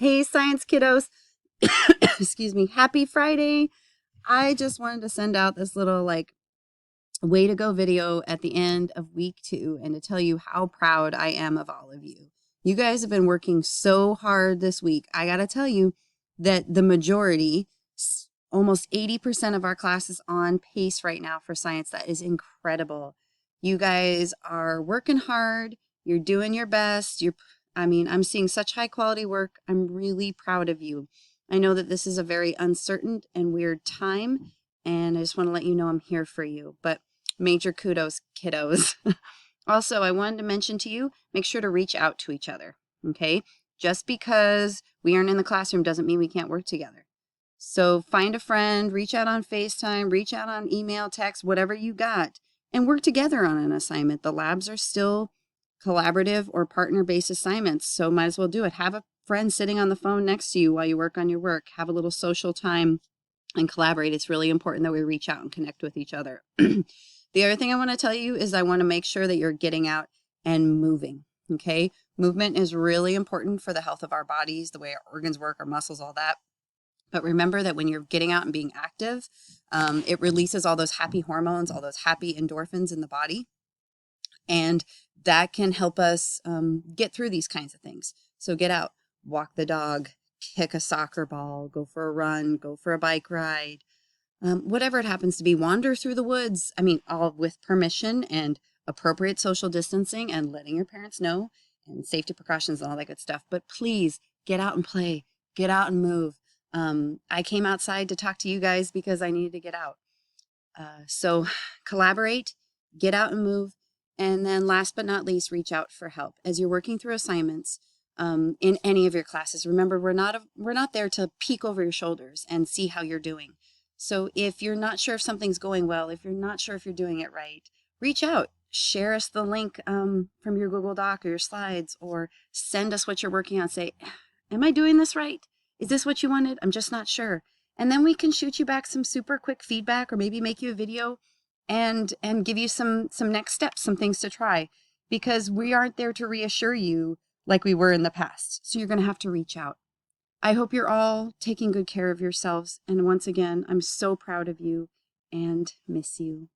Hey, science kiddos. Excuse me. Happy Friday. I just wanted to send out this little way to go video at the end of week 2 and to tell you how proud I am of all of you. You guys have been working so hard this week. I got to tell you that the majority, almost 80% of our class is on pace right now for science. That is incredible. You guys are working hard. You're doing your best. I'm seeing such high quality work. I'm really proud of you. I know that this is a very uncertain and weird time, and I just want to let you know I'm here for you. But major kudos, kiddos. Also, I wanted to mention to you, make sure to reach out to each other, okay? Just because we aren't in the classroom doesn't mean we can't work together. So find a friend, reach out on FaceTime, reach out on email, text, whatever you got, and work together on an assignment. The labs are still collaborative or partner-based assignments, so might as well do it. Have a friend sitting on the phone next to you while you work on your work. Have a little social time and collaborate. It's really important that we reach out and connect with each other. The other thing I want to tell you is I want to make sure that you're getting out and moving, okay? Movement is really important for the health of our bodies, the way our organs work, our muscles, all that. But remember that when you're getting out and being active, it releases all those happy hormones, all those happy endorphins in the body. And that can help us get through these kinds of things. So get out, walk the dog, kick a soccer ball, go for a run, go for a bike ride, whatever it happens to be, wander through the woods. All with permission and appropriate social distancing and letting your parents know and safety precautions and all that good stuff. But please get out and play, get out and move. I came outside to talk to you guys because I needed to get out. So collaborate, get out and move. And then last but not least, reach out for help. As you're working through assignments in any of your classes, remember, we're not there to peek over your shoulders and see how you're doing. So if you're not sure if something's going well, if you're not sure if you're doing it right, reach out. Share us the link from your Google Doc or your slides, or send us what you're working on. Say, am I doing this right? Is this what you wanted? I'm just not sure. And then we can shoot you back some super quick feedback, or maybe make you a video and give you some next steps, some things to try, because we aren't there to reassure you like we were in the past. So you're going to have to reach out. I hope you're all taking good care of yourselves. And once again, I'm so proud of you and miss you.